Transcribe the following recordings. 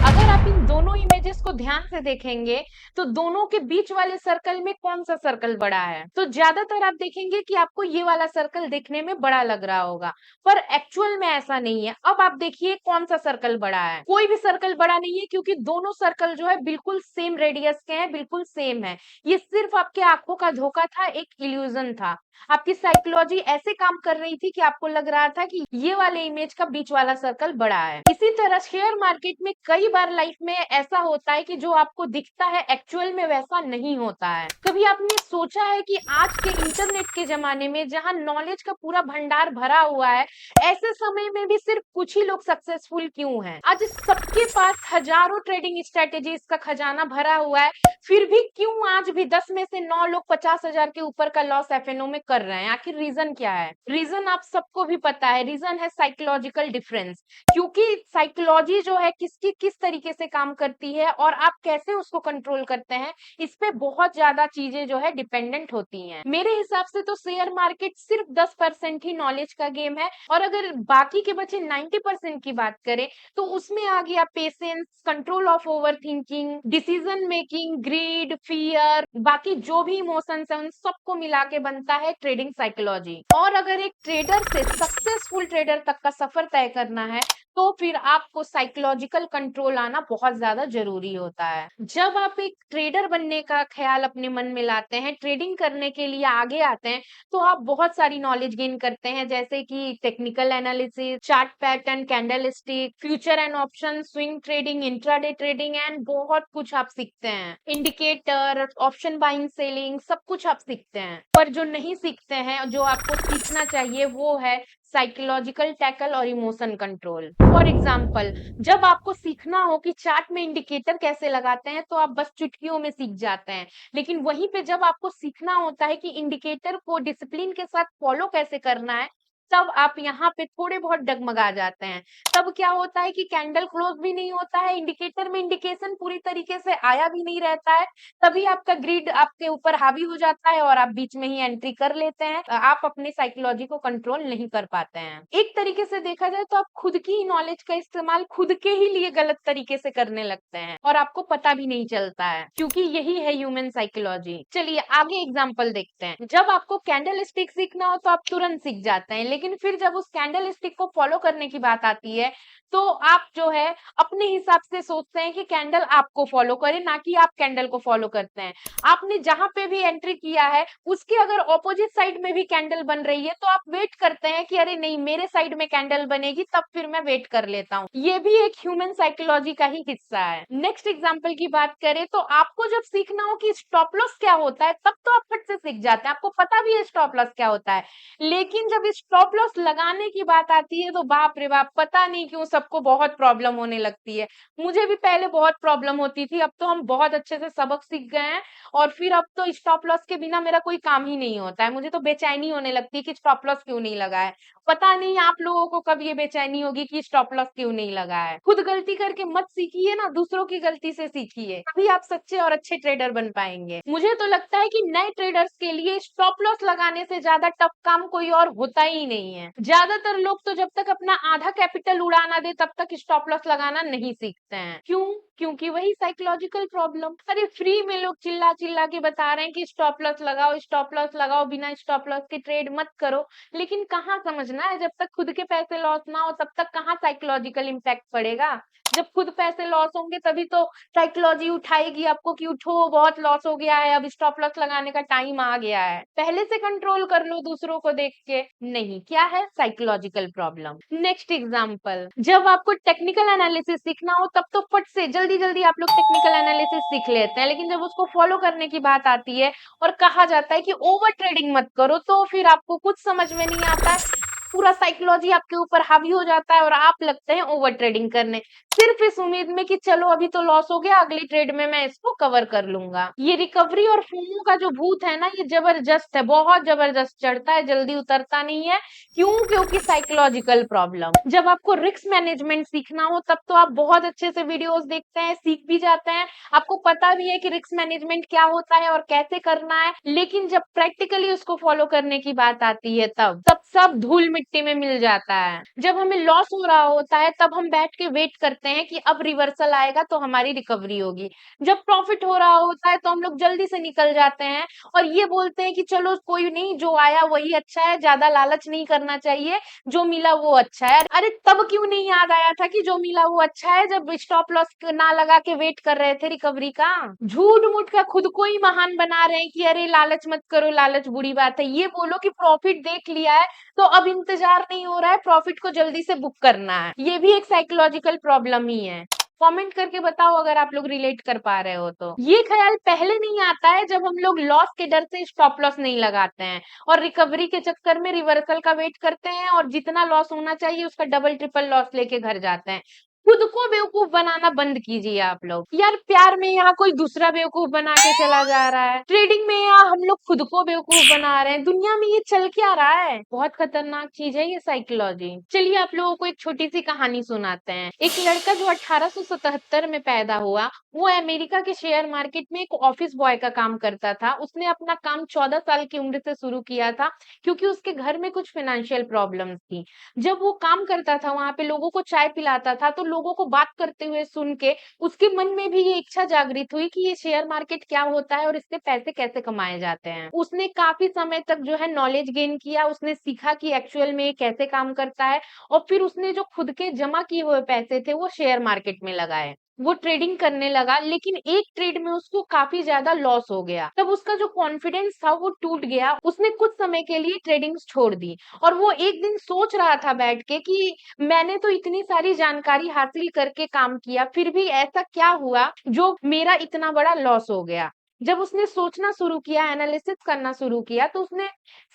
अगर आप इन दोनों इमेजेस को ध्यान से देखेंगे तो दोनों के बीच वाले सर्कल में कौन सा सर्कल बड़ा है? तो ज्यादातर आप देखेंगे कि आपको ये वाला सर्कल दिखने में बड़ा लग रहा होगा, पर एक्चुअल में ऐसा नहीं है। अब आप देखिए कौन सा सर्कल बड़ा है। कोई भी सर्कल बड़ा नहीं है, क्योंकि दोनों सर्कल जो है बिल्कुल सेम रेडियस के हैं, बिल्कुल सेम है। ये सिर्फ आपके आंखों का धोखा था, एक इल्यूजन था। आपकी साइकोलॉजी ऐसे काम कर रही थी कि आपको लग रहा था कि ये वाले इमेज का बीच वाला सर्कल बड़ा है। इसी तरह शेयर मार्केट में कई बार लाइफ में ऐसा होता है कि जो आपको दिखता है एक्चुअल में वैसा नहीं होता है। कभी आपने सोचा है कि आज के इंटरनेट के जमाने में जहां नॉलेज का पूरा भंडार भरा हुआ है, ऐसे समय में भी सिर्फ कुछ ही लोग सक्सेसफुल क्यों हैं? आज सबके पास हजारों ट्रेडिंग स्ट्रेटेजीज का खजाना भरा हुआ है, फिर भी क्यों आज भी 10 में से 9 लोग 50,000 के ऊपर का लॉस एफएनओ में कर रहे हैं? आखिर रीजन क्या है? रीजन आप सबको भी पता है, रीजन है साइकोलॉजिकल डिफरेंस। क्योंकि साइकोलॉजी जो है किसकी किस तरीके से काम करती है और आप कैसे उसको कंट्रोल करते हैं, इस पे बहुत ज्यादा चीजें जो है डिपेंडेंट होती हैं। मेरे हिसाब से तो शेयर मार्केट सिर्फ 10% ही नॉलेज का गेम है, और अगर बाकी के बचे 90% की बात करें तो उसमें आ गया patience, control of overthinking, decision making, greed, fear, बाकी जो भी इमोशंस है उन सबको मिला के बनता है ट्रेडिंग साइकोलॉजी। और अगर एक ट्रेडर से सक्सेसफुल ट्रेडर तक का सफर तय करना है तो फिर आपको साइकोलॉजिकल कंट्रोल आना बहुत ज्यादा जरूरी होता है। जब आप एक ट्रेडर बनने का ख्याल अपने मन में लाते हैं, ट्रेडिंग करने के लिए आगे आते हैं, तो आप बहुत सारी नॉलेज गेन करते हैं, जैसे कि technical analysis, chart pattern, candle stick, future and option, swing trading, intraday trading and बहुत कुछ आप सीखते हैं। इंडिकेटर, ऑप्शन बाइंग, सेलिंग, सब कुछ आप सीखते हैं। पर जो नहीं सीखते हैं, जो आपको सीखना चाहिए, वो है साइकोलॉजिकल टैकल और इमोशन कंट्रोल। फॉर एग्जाम्पल, जब आपको सीखना हो कि चार्ट में इंडिकेटर कैसे लगाते हैं तो आप बस चुटकियों में सीख जाते हैं, लेकिन वहीं पे जब आपको सीखना होता है कि इंडिकेटर को डिसिप्लिन के साथ फॉलो कैसे करना है, तब आप यहाँ पे थोड़े बहुत डगमगा जाते हैं। तब क्या होता है कि कैंडल क्लोज भी नहीं होता है, इंडिकेटर में इंडिकेशन पूरी तरीके से आया भी नहीं रहता है, तभी आपका ग्रिड आपके ऊपर हावी हो जाता है और आप बीच में ही एंट्री कर लेते हैं। आप अपनी साइकोलॉजी को कंट्रोल नहीं कर पाते हैं। एक तरीके से देखा जाए तो आप खुद की नॉलेज का इस्तेमाल खुद के ही लिए गलत तरीके से करने लगते हैं और आपको पता भी नहीं चलता है, क्योंकि यही है ह्यूमन साइकोलॉजी। चलिए आगे एग्जांपल देखते हैं। जब आपको कैंडल स्टिक सीखना हो तो आप तुरंत सीख जाते हैं, लेकिन फिर जब उस कैंडल स्टिक को फॉलो करने की बात आती है तो आप जो है अपने हिसाब से सोचते हैं कि कैंडल आपको फॉलो करे, ना कि आप कैंडल को फॉलो करते हैं। आपने जहां पे भी एंट्री किया है उसके अगर ऑपोजिट साइड में भी कैंडल बन रही है तो आप वेट करते हैं कि अरे नहीं, मेरे साइड में कैंडल बनेगी, तब फिर मैं वेट कर लेता हूँ। ये भी एक ह्यूमन साइकोलॉजी का ही हिस्सा है। नेक्स्ट एग्जांपल की बात करें तो आपको जब सीखना हो कि स्टॉप लॉस क्या होता है, तब तो आप फट से सीख जाते हैं, आपको पता भी है स्टॉप लॉस क्या होता है। लेकिन जब स्टॉप लॉस लगाने की बात आती है तो बाप रे बाप, पता नहीं क्यों सबको बहुत प्रॉब्लम होने लगती है। मुझे भी पहले बहुत प्रॉब्लम होती थी, अब तो हम बहुत अच्छे से सबक सीख गए हैं और फिर अब तो स्टॉप लॉस के बिना मेरा कोई काम ही नहीं होता है। मुझे तो बेचैनी होने लगती है कि स्टॉप लॉस क्यों नहीं लगा है। पता नहीं आप लोगों को कब ये बेचैनी होगी कि स्टॉप लॉस क्यों नहीं लगा है। खुद गलती करके मत सीखिए ना, दूसरों की गलती से सीखिए, तभी आप सच्चे और अच्छे ट्रेडर बन पाएंगे। मुझे तो लगता है कि नए ट्रेडर्स के लिए स्टॉप लॉस लगाने से ज्यादा टफ काम कोई और होता ही नहीं है। ज्यादातर लोग तो जब तक अपना आधा कैपिटल उड़ा ना दे तब तक स्टॉप लॉस लगाना नहीं सीखते हैं। क्यों? क्योंकि वही साइकोलॉजिकल प्रॉब्लम। अरे फ्री में लोग चिल्ला चिल्ला के बता रहे हैं कि स्टॉप लॉस लगाओ, स्टॉप लॉस लगाओ, बिना स्टॉप लॉस के ट्रेड मत करो, लेकिन कहाँ समझना है। जब तक खुद के पैसे लॉस ना हो तब तक कहाँ साइकोलॉजिकल इम्पैक्ट पड़ेगा। जब खुद पैसे लॉस होंगे तभी तो साइकोलॉजी उठाएगी आपको कि उठो, बहुत लॉस हो गया है, अब स्टॉप लॉस लगाने का टाइम आ गया है। पहले से कंट्रोल कर लो दूसरों को देख के। नहीं, क्या है? Psychological problem. नेक्स्ट एग्जांपल, जब आपको टेक्निकल एनालिसिस सीखना हो तब तो फट से जल्दी जल्दी आप लोग टेक्निकल एनालिसिस सीख लेते हैं, लेकिन जब उसको फॉलो करने की बात आती है और कहा जाता है कि ओवर ट्रेडिंग मत करो, तो फिर आपको कुछ समझ में नहीं आता है। पूरा साइकोलॉजी आपके ऊपर हावी हो जाता है और आप लगते हैं ओवर ट्रेडिंग करने, सिर्फ इस उम्मीद में कि चलो अभी तो लॉस हो गया, अगली ट्रेड में मैं इसको कवर कर लूंगा। ये रिकवरी और फोमो का जो भूत है ना, ये जबरदस्त है, बहुत जबरदस्त चढ़ता है, जल्दी उतरता नहीं है। क्यों? क्योंकि साइकोलॉजिकल प्रॉब्लम। जब आपको रिस्क मैनेजमेंट सीखना हो तब तो आप बहुत अच्छे से वीडियोस देखते हैं, सीख भी जाते हैं, आपको पता भी है कि रिस्क मैनेजमेंट क्या होता है और कैसे करना है, लेकिन जब प्रैक्टिकली उसको फॉलो करने की बात आती है तब सब धूल मिट्टी में मिल जाता है। जब हमें लॉस हो रहा होता है तब हम बैठ के वेट करते करते हैं कि अब रिवर्सल आएगा तो हमारी रिकवरी होगी। जब प्रॉफिट हो रहा होता है तो हम लोग जल्दी से निकल जाते हैं और ये बोलते हैं कि चलो कोई नहीं, जो आया वही अच्छा है, ज्यादा लालच नहीं करना चाहिए, जो मिला वो अच्छा है। अरे तब क्यों नहीं याद आया था कि जो मिला वो अच्छा है, जब स्टॉप लॉस ना लगा के वेट कर रहे थे रिकवरी का? झूठ मूठ का खुद को ही महान बना रहे हैं कि अरे लालच मत करो, लालच बुरी बात है। ये बोलो कि प्रॉफिट देख लिया है तो अब इंतजार नहीं हो रहा है, प्रॉफिट को जल्दी से बुक करना है। ये भी एक साइकोलॉजिकल प्रॉब्लम ही है। कमेंट करके बताओ अगर आप लोग रिलेट कर पा रहे हो तो। ये ख्याल पहले नहीं आता है जब हम लोग लॉस के डर से स्टॉप लॉस नहीं लगाते हैं और रिकवरी के चक्कर में रिवर्सल का वेट करते हैं और जितना लॉस होना चाहिए उसका डबल ट्रिपल लॉस लेके घर जाते हैं। खुद को बेवकूफ बनाना बंद कीजिए आप लोग। यार प्यार में यहाँ कोई दूसरा बेवकूफ बना के चला जा रहा है, ट्रेडिंग में यहाँ हम लोग खुद को बेवकूफ बना रहे हैं। दुनिया में ये चल क्या रहा है? बहुत खतरनाक चीज है ये साइकोलॉजी। चलिए आप लोगों को एक छोटी सी कहानी सुनाते हैं। एक लड़का जो 1877 में पैदा हुआ, वो अमेरिका के शेयर मार्केट में एक ऑफिस बॉय का काम करता था। उसने अपना काम 14 साल की उम्र से शुरू किया था क्योंकि उसके घर में कुछ फाइनेंशियल प्रॉब्लम्स थी। जब वो काम करता था वहां पे लोगों को चाय पिलाता था तो लोगों को बात करते हुए सुन के उसके मन में भी ये इच्छा जागृत हुई कि ये शेयर मार्केट क्या होता है और इससे पैसे कैसे कमाए जाते हैं। उसने काफी समय तक जो है नॉलेज गेन किया, उसने सीखा कि एक्चुअल में ये कैसे काम करता है और फिर उसने जो खुद के जमा किए हुए पैसे थे वो शेयर मार्केट में लगाए। वो ट्रेडिंग करने लगा लेकिन एक ट्रेड में उसको काफी ज्यादा लॉस हो गया। तब उसका जो कॉन्फिडेंस था वो टूट गया। उसने कुछ समय के लिए ट्रेडिंग छोड़ दी और वो एक दिन सोच रहा था बैठ के कि मैंने तो इतनी सारी जानकारी हासिल करके काम किया, फिर भी ऐसा क्या हुआ जो मेरा इतना बड़ा लॉस हो गया। जब उसने सोचना शुरू किया, एनालिसिस करना शुरू किया तो उसने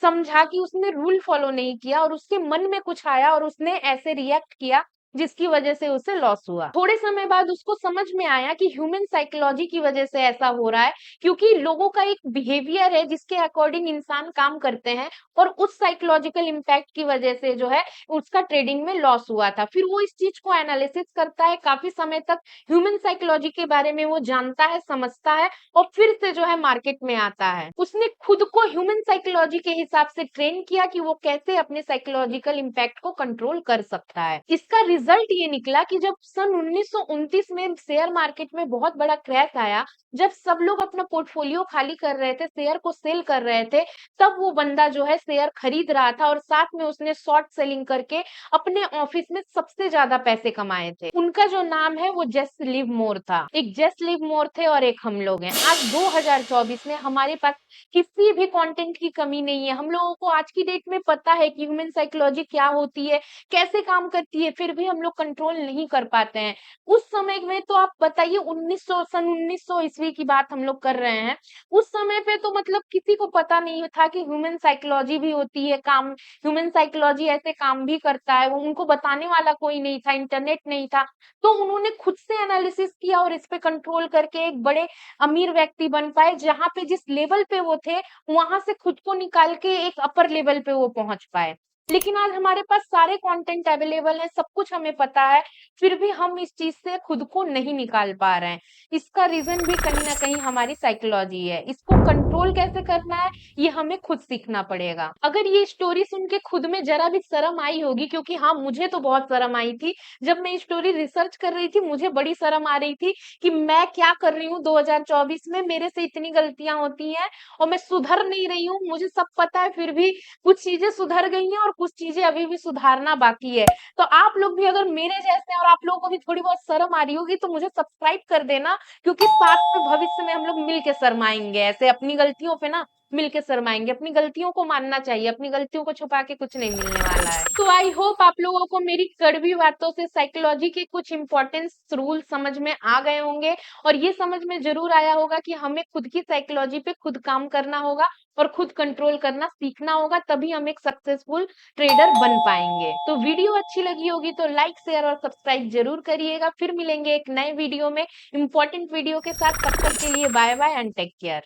समझा कि उसने रूल फॉलो नहीं किया और उसके मन में कुछ आया और उसने ऐसे रिएक्ट किया जिसकी वजह से उसे लॉस हुआ। थोड़े समय बाद उसको समझ में आया कि ह्यूमन साइकोलॉजी की वजह से ऐसा हो रहा है, क्योंकि लोगों का एक बिहेवियर है जिसके अकॉर्डिंग इंसान काम करते हैं और उस साइकोलॉजिकल इम्पैक्ट की वजह से जो है उसका ट्रेडिंग में लॉस हुआ था। फिर वो इस चीज को एनालिसिस करता है, काफी समय तक ह्यूमन साइकोलॉजी के बारे में वो जानता है, समझता है और फिर से जो है मार्केट में आता है। उसने खुद को ह्यूमन साइकोलॉजी के हिसाब से ट्रेन किया कि वो कैसे अपने साइकोलॉजिकल इम्पैक्ट को कंट्रोल कर सकता है। इसका रिजल्ट ये निकला कि जब सन 1929 में शेयर मार्केट में बहुत बड़ा क्रैश आया, जब सब लोग अपना पोर्टफोलियो खाली कर रहे थे, शेयर को सेल कर रहे थे, तब वो बंदा जो है शेयर खरीद रहा था और साथ में उसने शॉर्ट सेलिंग करके अपने ऑफिस में सबसे ज्यादा पैसे कमाए थे। उनका जो नाम है वो जेस लिवमोर था। एक जेस लिवमोर थे और एक हम लोग हैं। आज 2024 में हमारे पास किसी भी कंटेंट की कमी नहीं है। हम लोगों को आज की डेट में पता है कि ह्यूमन साइकोलॉजी क्या होती है, कैसे काम करती है, फिर भी हम लोग कंट्रोल नहीं कर पाते हैं। उस समय में तो आप बताइए 1900 सन 1900 ईस्वी की बात हम लोग कर रहे हैं। उस समय पे तो मतलब किसी को पता नहीं था कि ह्यूमन साइकोलॉजी भी होती है, काम ह्यूमन साइकोलॉजी ऐसे काम भी करता है। वो उनको बताने वाला कोई नहीं था, इंटरनेट नहीं था, तो उन्होंने खुद से एनालिसिस किया और इस पे कंट्रोल करके एक बड़े अमीर व्यक्ति बन पाए। जहां पे जिस लेवल पे वो थे वहां से खुद को निकाल के एक अपर लेवल पे वो पहुंच पाए। लेकिन आज हमारे पास सारे कंटेंट अवेलेबल है, सब कुछ हमें पता है, फिर भी हम इस चीज से खुद को नहीं निकाल पा रहे हैं। इसका रीजन भी कहीं ना कहीं हमारी साइकोलॉजी है। इसको कंट्रोल कैसे करना है ये हमें खुद सीखना पड़ेगा। अगर ये स्टोरी सुन के खुद में जरा भी शर्म आई होगी, क्योंकि हाँ मुझे तो बहुत शर्म आई थी जब मैं स्टोरी रिसर्च कर रही थी, मुझे बड़ी शर्म आ रही थी कि मैं क्या कर रही हूँ 2024 में, मेरे से इतनी गलतियां होती हैं और मैं सुधर नहीं रही हूँ। मुझे सब पता है फिर भी कुछ चीजें सुधर गई हैं और कुछ चीजें अभी भी सुधारना बाकी है। तो आप लोग भी अगर मेरे जैसे हैं और आप लोगों को भी थोड़ी बहुत शर्म आ रही होगी तो मुझे सब्सक्राइब कर देना, क्योंकि साथ में भविष्य में हम लोग मिल के शर्माएंगे, ऐसे अपनी गलतियों पे ना मिल के शर्माएंगे। अपनी गलतियों को मानना चाहिए, अपनी गलतियों को छुपा के कुछ नहीं मिलने वाला है। तो आई होप आप लोगों को मेरी कड़वी बातों से साइकोलॉजी के कुछ इंपॉर्टेंस रूल समझ में आ गए होंगे और ये समझ में जरूर आया होगा कि हमें खुद की साइकोलॉजी पे खुद काम करना होगा और खुद कंट्रोल करना सीखना होगा, तभी हम एक सक्सेसफुल ट्रेडर बन पाएंगे। तो वीडियो अच्छी लगी होगी तो लाइक शेयर और सब्सक्राइब जरूर करिएगा। फिर मिलेंगे एक नए वीडियो में इंपॉर्टेंट वीडियो के साथ। तब तक के लिए bye bye and take care.